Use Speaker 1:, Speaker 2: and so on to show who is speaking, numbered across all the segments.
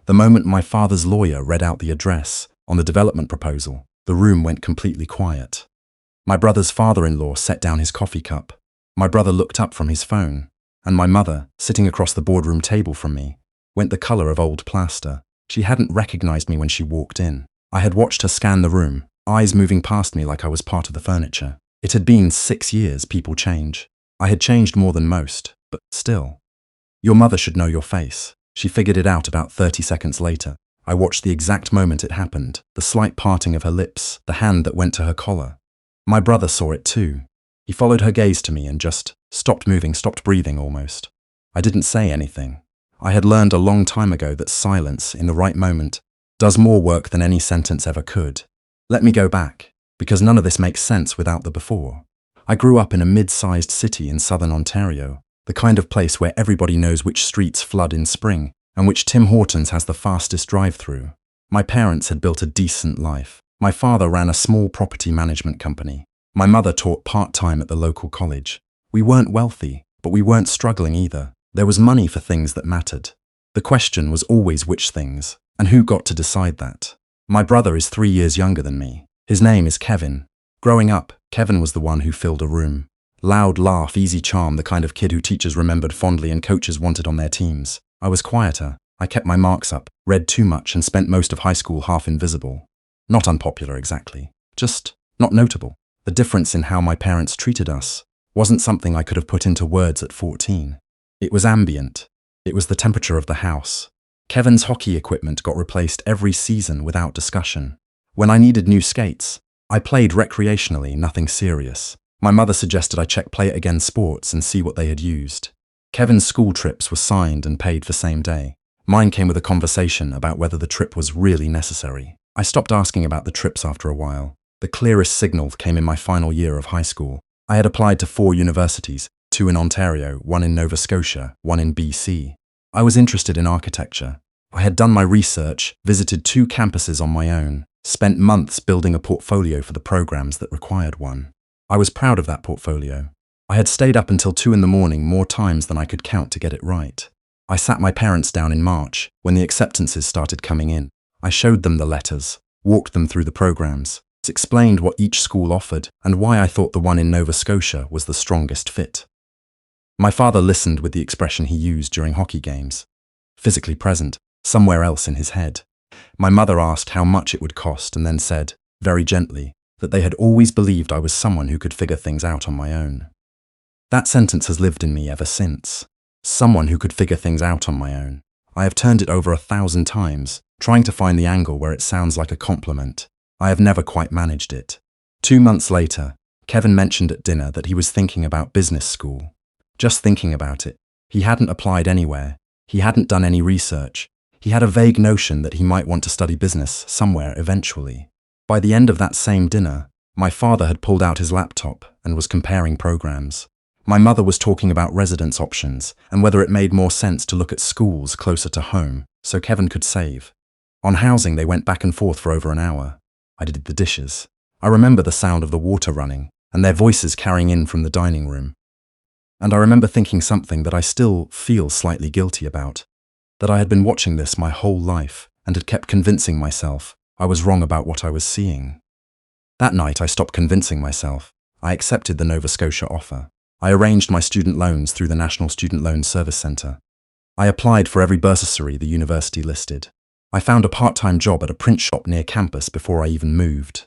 Speaker 1: The moment my father's lawyer read out the address on the development proposal, the room went completely quiet. My brother's father-in-law set down his coffee cup. My brother looked up from his phone, and my mother, sitting across the boardroom table from me, went the color of old plaster. She hadn't recognized me when she walked in. I had watched her scan the room, eyes moving past me like I was part of the furniture. It had been 6 years. People change. I had changed more than most, but still. Your mother should know your face. She figured it out about 30 seconds later. I watched the exact moment it happened, the slight parting of her lips, the hand that went to her collar. My brother saw it too. He followed her gaze to me and just stopped moving, stopped breathing almost. I didn't say anything. I had learned a long time ago that silence, in the right moment, does more work than any sentence ever could. Let me go back, because none of this makes sense without the before. I grew up in a mid-sized city in southern Ontario, the kind of place where everybody knows which streets flood in spring and which Tim Hortons has the fastest drive-through. My parents had built a decent life. My father ran a small property management company. My mother taught part-time at the local college. We weren't wealthy, but we weren't struggling either. There was money for things that mattered. The question was always which things, and who got to decide that. My brother is 3 years younger than me. His name is Kevin. Growing up, Kevin was the one who filled a room. Loud laugh, easy charm, the kind of kid who teachers remembered fondly and coaches wanted on their teams. I was quieter. I kept my marks up, read too much, and spent most of high school half invisible. Not unpopular exactly, just not notable. The difference in how my parents treated us wasn't something I could have put into words at 14. It was ambient. It was the temperature of the house. Kevin's hockey equipment got replaced every season without discussion. When I needed new skates, I played recreationally, nothing serious. My mother suggested I check Play It Again Sports and see what they had used. Kevin's school trips were signed and paid for same day. Mine came with a conversation about whether the trip was really necessary. I stopped asking about the trips after a while. The clearest signal came in my final year of high school. I had applied to 4 universities, 2 in Ontario, 1 in Nova Scotia, 1 in BC. I was interested in architecture. I had done my research, visited 2 campuses on my own, spent months building a portfolio for the programs that required one. I was proud of that portfolio. I had stayed up until 2 in the morning more times than I could count to get it right. I sat my parents down in March, when the acceptances started coming in. I showed them the letters, walked them through the programs, explained what each school offered and why I thought the one in Nova Scotia was the strongest fit. My father listened with the expression he used during hockey games. Physically present, somewhere else in his head. My mother asked how much it would cost and then said, very gently, that they had always believed I was someone who could figure things out on my own. That sentence has lived in me ever since. Someone who could figure things out on my own. I have turned it over 1,000 times, trying to find the angle where it sounds like a compliment. I have never quite managed it. 2 months later, Kevin mentioned at dinner that he was thinking about business school. Just thinking about it. He hadn't applied anywhere. He hadn't done any research. He had a vague notion that he might want to study business somewhere eventually. By the end of that same dinner, my father had pulled out his laptop and was comparing programs. My mother was talking about residence options and whether it made more sense to look at schools closer to home so Kevin could save. On housing, they went back and forth for over an hour. I did the dishes. I remember the sound of the water running and their voices carrying in from the dining room. And I remember thinking something that I still feel slightly guilty about, that I had been watching this my whole life and had kept convincing myself I was wrong about what I was seeing. That night, I stopped convincing myself. I accepted the Nova Scotia offer. I arranged my student loans through the National Student Loan Service Centre. I applied for every bursary the university listed. I found a part-time job at a print shop near campus before I even moved.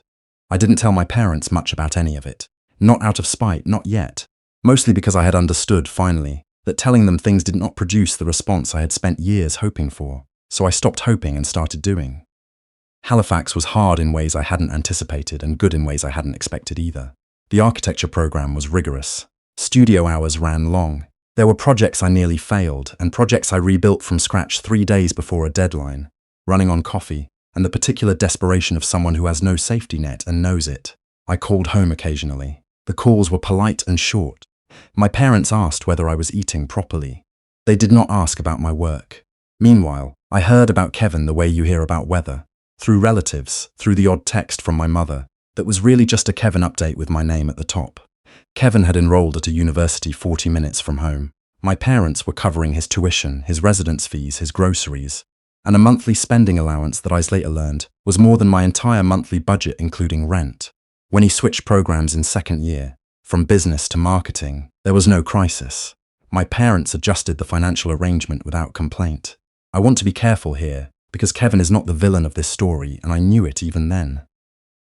Speaker 1: I didn't tell my parents much about any of it. Not out of spite, not yet. Mostly because I had understood, finally, that telling them things did not produce the response I had spent years hoping for. So I stopped hoping and started doing. Halifax was hard in ways I hadn't anticipated and good in ways I hadn't expected either. The architecture program was rigorous. Studio hours ran long. There were projects I nearly failed and projects I rebuilt from scratch 3 days before a deadline, running on coffee and the particular desperation of someone who has no safety net and knows it. I called home occasionally. The calls were polite and short. My parents asked whether I was eating properly. They did not ask about my work. Meanwhile, I heard about Kevin the way you hear about weather. Through relatives, through the odd text from my mother, that was really just a Kevin update with my name at the top. Kevin had enrolled at a university 40 minutes from home. My parents were covering his tuition, his residence fees, his groceries. and a monthly spending allowance that I later learned was more than my entire monthly budget including rent. When he switched programs in second year, from business to marketing, there was no crisis. My parents adjusted the financial arrangement without complaint. I want to be careful here, because Kevin is not the villain of this story, and I knew it even then.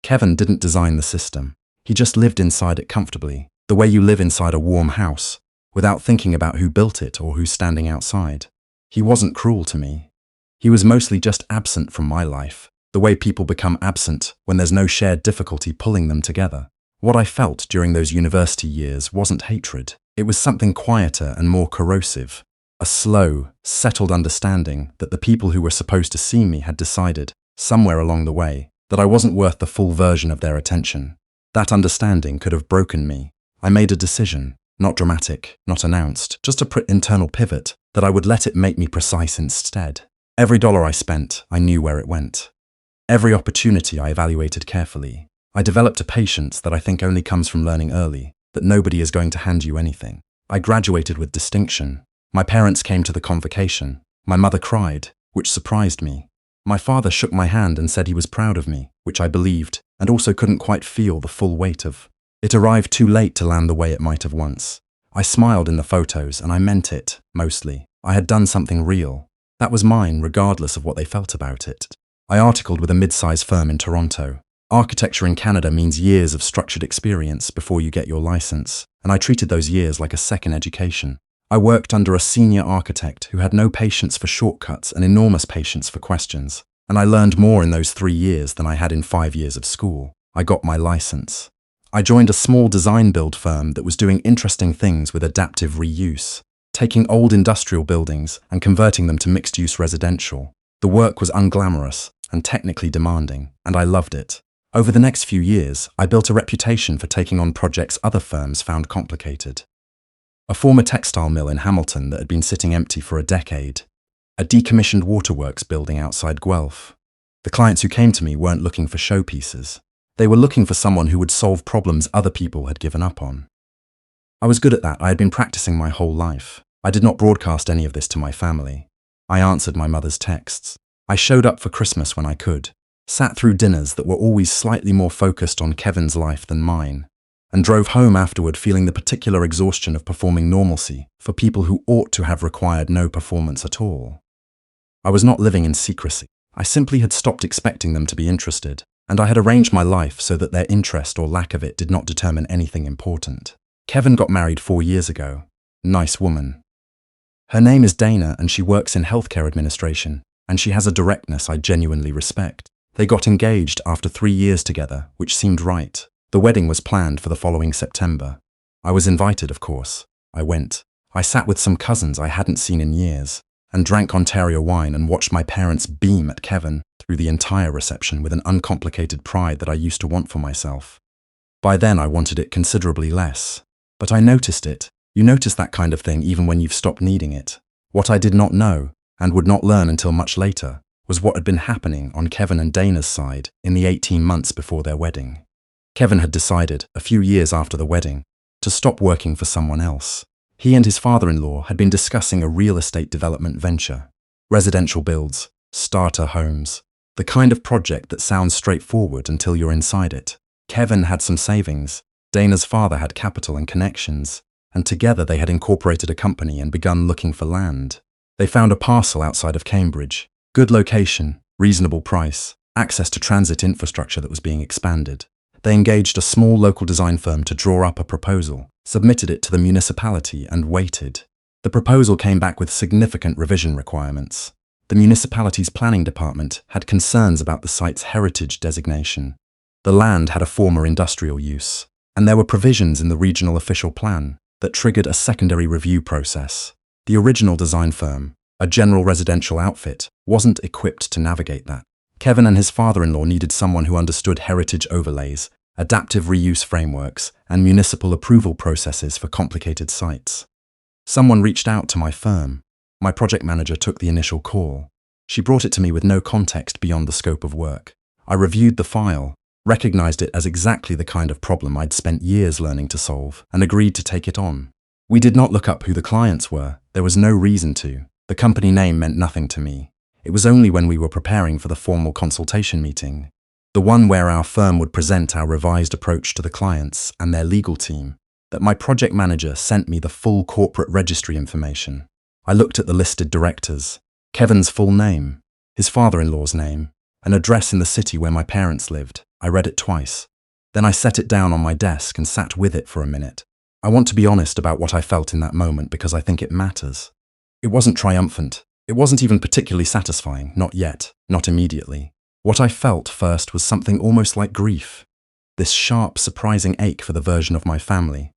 Speaker 1: Kevin didn't design the system. He just lived inside it comfortably, the way you live inside a warm house, without thinking about who built it or who's standing outside. He wasn't cruel to me. He was mostly just absent from my life, the way people become absent when there's no shared difficulty pulling them together. What I felt during those university years wasn't hatred. It was something quieter and more corrosive. A slow, settled understanding that the people who were supposed to see me had decided, somewhere along the way, that I wasn't worth the full version of their attention. That understanding could have broken me. I made a decision, not dramatic, not announced, just a internal pivot, that I would let it make me precise instead. Every dollar I spent, I knew where it went. Every opportunity I evaluated carefully. I developed a patience that I think only comes from learning early, that nobody is going to hand you anything. I graduated with distinction. My parents came to the convocation. My mother cried, which surprised me. My father shook my hand and said he was proud of me, which I believed, and also couldn't quite feel the full weight of. It arrived too late to land the way it might have once. I smiled in the photos, and I meant it, mostly. I had done something real. That was mine, regardless of what they felt about it. I articled with a mid-size firm in Toronto. Architecture in Canada means years of structured experience before you get your license, and I treated those years like a second education. I worked under a senior architect who had no patience for shortcuts and enormous patience for questions, and I learned more in those 3 years than I had in 5 years of school. I got my license. I joined a small design build firm that was doing interesting things with adaptive reuse, taking old industrial buildings and converting them to mixed-use residential. The work was unglamorous and technically demanding, and I loved it. Over the next few years, I built a reputation for taking on projects other firms found complicated. A former textile mill in Hamilton that had been sitting empty for a decade. A decommissioned waterworks building outside Guelph. The clients who came to me weren't looking for showpieces. They were looking for someone who would solve problems other people had given up on. I was good at that. I had been practicing my whole life. I did not broadcast any of this to my family. I answered my mother's texts. I showed up for Christmas when I could. Sat through dinners that were always slightly more focused on Kevin's life than mine, and drove home afterward feeling the particular exhaustion of performing normalcy for people who ought to have required no performance at all. I was not living in secrecy. I simply had stopped expecting them to be interested, and I had arranged my life so that their interest or lack of it did not determine anything important. Kevin got married 4 years ago. Nice woman. Her name is Dana and she works in healthcare administration, and she has a directness I genuinely respect. They got engaged after 3 years together, which seemed right. The wedding was planned for the following September. I was invited, of course. I went. I sat with some cousins I hadn't seen in years, and drank Ontario wine and watched my parents beam at Kevin through the entire reception with an uncomplicated pride that I used to want for myself. By then I wanted it considerably less. But I noticed it. You notice that kind of thing even when you've stopped needing it. What I did not know, and would not learn until much later, was what had been happening on Kevin and Dana's side in the 18 months before their wedding. Kevin had decided, a few years after the wedding, to stop working for someone else. He and his father-in-law had been discussing a real estate development venture. Residential builds, starter homes, the kind of project that sounds straightforward until you're inside it. Kevin had some savings, Dana's father had capital and connections, and together they had incorporated a company and begun looking for land. They found a parcel outside of Cambridge. Good location, reasonable price, access to transit infrastructure that was being expanded. They engaged a small local design firm to draw up a proposal, submitted it to the municipality and waited. The proposal came back with significant revision requirements. The municipality's planning department had concerns about the site's heritage designation. The land had a former industrial use, and there were provisions in the regional official plan that triggered a secondary review process. The original design firm, a general residential outfit, wasn't equipped to navigate that. Kevin and his father-in-law needed someone who understood heritage overlays, adaptive reuse frameworks, and municipal approval processes for complicated sites. Someone reached out to my firm. My project manager took the initial call. She brought it to me with no context beyond the scope of work. I reviewed the file, recognized it as exactly the kind of problem I'd spent years learning to solve, and agreed to take it on. We did not look up who the clients were. There was no reason to. The company name meant nothing to me. It was only when we were preparing for the formal consultation meeting, the one where our firm would present our revised approach to the clients and their legal team, that my project manager sent me the full corporate registry information. I looked at the listed directors, Kevin's full name, his father-in-law's name, an address in the city where my parents lived. I read it twice. Then I set it down on my desk and sat with it for a minute. I want to be honest about what I felt in that moment because I think it matters. It wasn't triumphant. It wasn't even particularly satisfying, not yet, not immediately. What I felt first was something almost like grief. This sharp, surprising ache for the version of my family,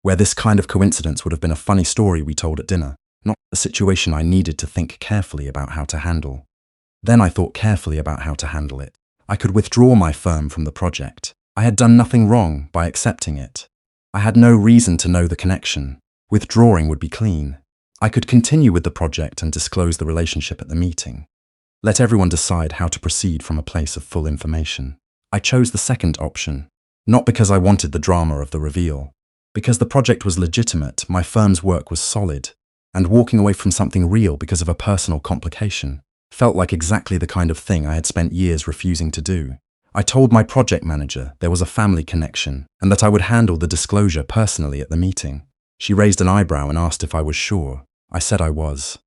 Speaker 1: where this kind of coincidence would have been a funny story we told at dinner, not a situation I needed to think carefully about how to handle. Then I thought carefully about how to handle it. I could withdraw my firm from the project. I had done nothing wrong by accepting it. I had no reason to know the connection. Withdrawing would be clean. I could continue with the project and disclose the relationship at the meeting. Let everyone decide how to proceed from a place of full information. I chose the second option, not because I wanted the drama of the reveal. Because the project was legitimate, my firm's work was solid, and walking away from something real because of a personal complication felt like exactly the kind of thing I had spent years refusing to do. I told my project manager there was a family connection and that I would handle the disclosure personally at the meeting. She raised an eyebrow and asked if I was sure. I said I was.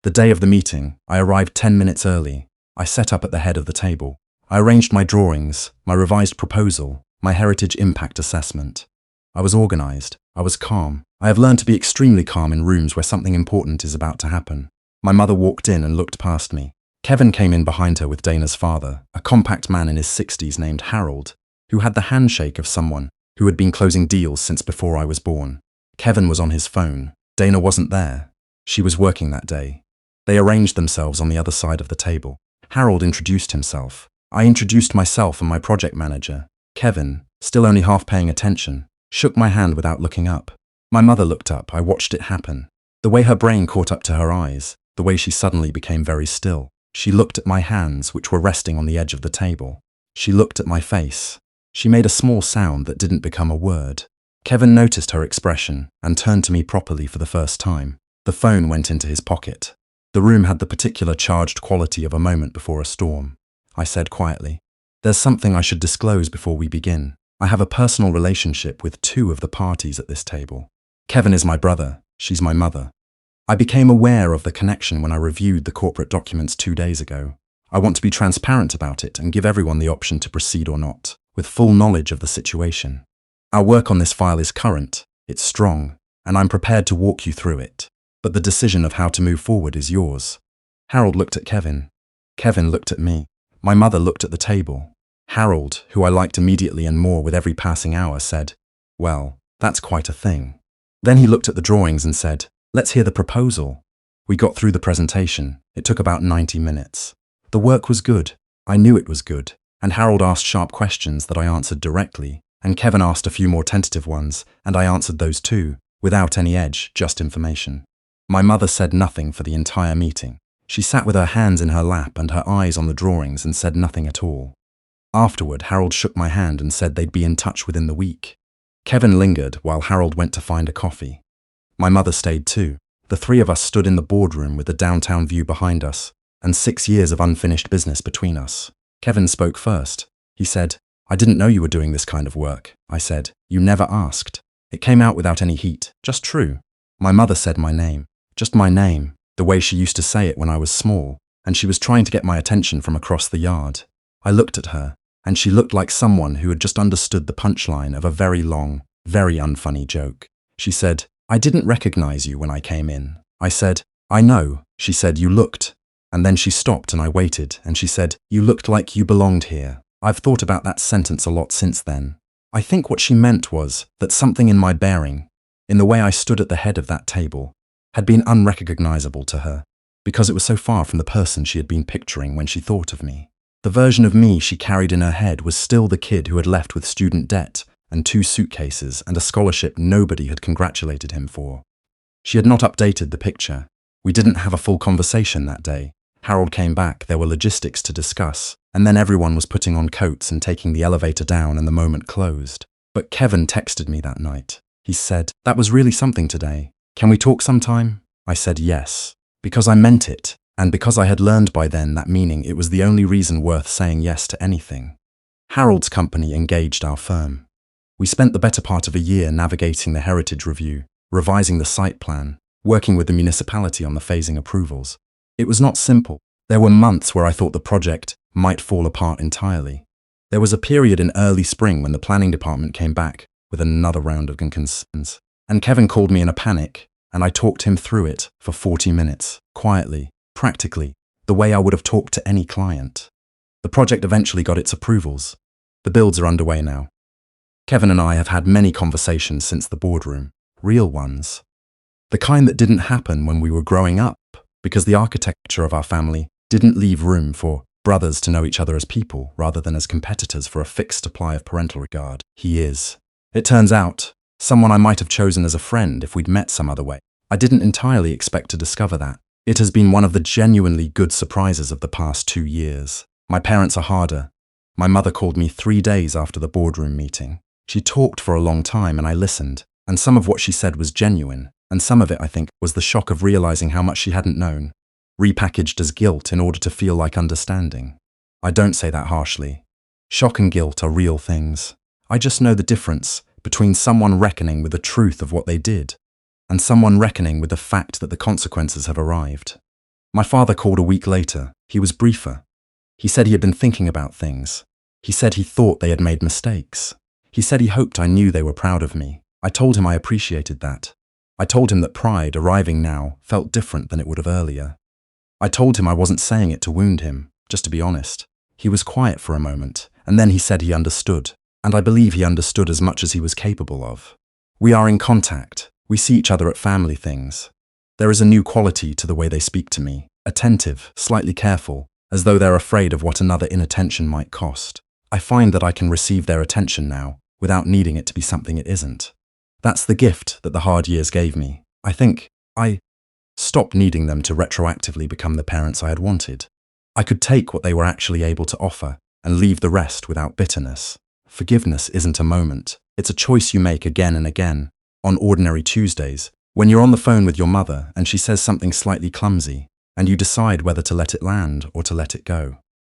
Speaker 1: The day of the meeting, I arrived 10 minutes early. I set up at the head of the table. I arranged my drawings, my revised proposal, my heritage impact assessment. I was organized. I was calm. I have learned to be extremely calm in rooms where something important is about to happen. My mother walked in and looked past me. Kevin came in behind her with Dana's father, a compact man in his 60s named Harold, who had the handshake of someone who had been closing deals since before I was born. Kevin was on his phone. Dana wasn't there. She was working that day. They arranged themselves on the other side of the table. Harold introduced himself. I introduced myself and my project manager. Kevin, still only half paying attention, shook my hand without looking up. My mother looked up. I watched it happen. The way her brain caught up to her eyes, the way she suddenly became very still. She looked at my hands, which were resting on the edge of the table. She looked at my face. She made a small sound that didn't become a word. Kevin noticed her expression and turned to me properly for the first time. The phone went into his pocket. The room had the particular charged quality of a moment before a storm. I said quietly, "There's something I should disclose before we begin. I have a personal relationship with two of the parties at this table. Kevin is my brother. She's my mother. I became aware of the connection when I reviewed the corporate documents 2 days ago. I want to be transparent about it and give everyone the option to proceed or not, with full knowledge of the situation. Our work on this file is current, it's strong, and I'm prepared to walk you through it. But the decision of how to move forward is yours." Harold looked at Kevin. Kevin looked at me. My mother looked at the table. Harold, who I liked immediately and more with every passing hour, said, "Well, that's quite a thing." Then he looked at the drawings and said, "Let's hear the proposal." We got through the presentation. It took about 90 minutes. The work was good. I knew it was good. And Harold asked sharp questions that I answered directly, and Kevin asked a few more tentative ones, and I answered those too, without any edge, just information. My mother said nothing for the entire meeting. She sat with her hands in her lap and her eyes on the drawings and said nothing at all. Afterward, Harold shook my hand and said they'd be in touch within the week. Kevin lingered while Harold went to find a coffee. My mother stayed too. The three of us stood in the boardroom with the downtown view behind us and 6 years of unfinished business between us. Kevin spoke first. He said, "I didn't know you were doing this kind of work." I said, "You never asked." It came out without any heat, just true. My mother said my name, just my name, the way she used to say it when I was small, and she was trying to get my attention from across the yard. I looked at her, and she looked like someone who had just understood the punchline of a very long, very unfunny joke. She said, "I didn't recognize you when I came in." I said, "I know." She said, "You looked." And then she stopped and I waited, and she said, "You looked like you belonged here." I've thought about that sentence a lot since then. I think what she meant was that something in my bearing, in the way I stood at the head of that table, had been unrecognizable to her, because it was so far from the person she had been picturing when she thought of me. The version of me she carried in her head was still the kid who had left with student debt and 2 suitcases and a scholarship nobody had congratulated him for. She had not updated the picture. We didn't have a full conversation that day. Harold came back, there were logistics to discuss, and then everyone was putting on coats and taking the elevator down and the moment closed. But Kevin texted me that night. He said, "That was really something today. Can we talk sometime?" I said yes, because I meant it, And because I had learned by then that meaning, it was the only reason worth saying yes to anything. Harold's company engaged our firm. We spent the better part of a year navigating the heritage review, revising the site plan, working with the municipality on the phasing approvals. It was not simple. There were months where I thought the project might fall apart entirely. There was a period in early spring when the planning department came back with another round of concerns. And Kevin called me in a panic, and I talked him through it for 40 minutes, quietly, practically, the way I would have talked to any client. The project eventually got its approvals. The builds are underway now. Kevin and I have had many conversations since the boardroom, real ones. The kind that didn't happen when we were growing up, because the architecture of our family didn't leave room for brothers to know each other as people rather than as competitors for a fixed supply of parental regard. He is. It turns out, someone I might have chosen as a friend if we'd met some other way. I didn't entirely expect to discover that. It has been one of the genuinely good surprises of the past 2 years. My parents are harder. My mother called me 3 days after the boardroom meeting. She talked for a long time and I listened, and some of what she said was genuine, and some of it, I think, was the shock of realizing how much she hadn't known, repackaged as guilt in order to feel like understanding. I don't say that harshly. Shock and guilt are real things. I just know the difference between someone reckoning with the truth of what they did and someone reckoning with the fact that the consequences have arrived. My father called a week later. He was briefer. He said he had been thinking about things. He said he thought they had made mistakes. He said he hoped I knew they were proud of me. I told him I appreciated that. I told him that pride, arriving now, felt different than it would have earlier. I told him I wasn't saying it to wound him, just to be honest. He was quiet for a moment, and then he said he understood. And I believe he understood as much as he was capable of. We are in contact. We see each other at family things. There is a new quality to the way they speak to me, attentive, slightly careful, as though they're afraid of what another inattention might cost. I find that I can receive their attention now, without needing it to be something it isn't. That's the gift that the hard years gave me. I think I stopped needing them to retroactively become the parents I had wanted. I could take what they were actually able to offer and leave the rest without bitterness. Forgiveness isn't a moment. It's a choice you make again and again. On ordinary Tuesdays, when you're on the phone with your mother and she says something slightly clumsy, and you decide whether to let it land or to let it go.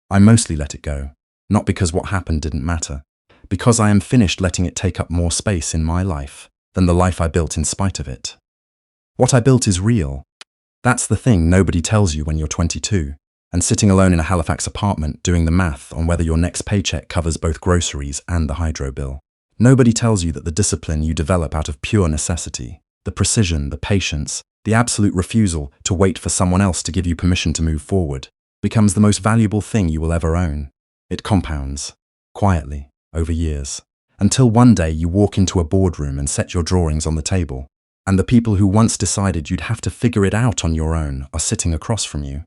Speaker 1: I mostly let it go, not because what happened didn't matter, because I am finished letting it take up more space in my life than the life I built in spite of it. What I built is real. That's the thing nobody tells you when you're 22. And sitting alone in a Halifax apartment doing the math on whether your next paycheck covers both groceries and the hydro bill. Nobody tells you that the discipline you develop out of pure necessity, the precision, the patience, the absolute refusal to wait for someone else to give you permission to move forward, becomes the most valuable thing you will ever own. It compounds, quietly, over years, until one day you walk into a boardroom and set your drawings on the table, and the people who once decided you'd have to figure it out on your own are sitting across from you.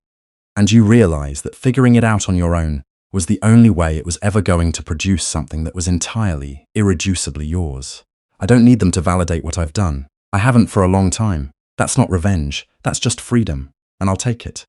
Speaker 1: And you realize that figuring it out on your own was the only way it was ever going to produce something that was entirely, irreducibly yours. I don't need them to validate what I've done. I haven't for a long time. That's not revenge. That's just freedom. And I'll take it.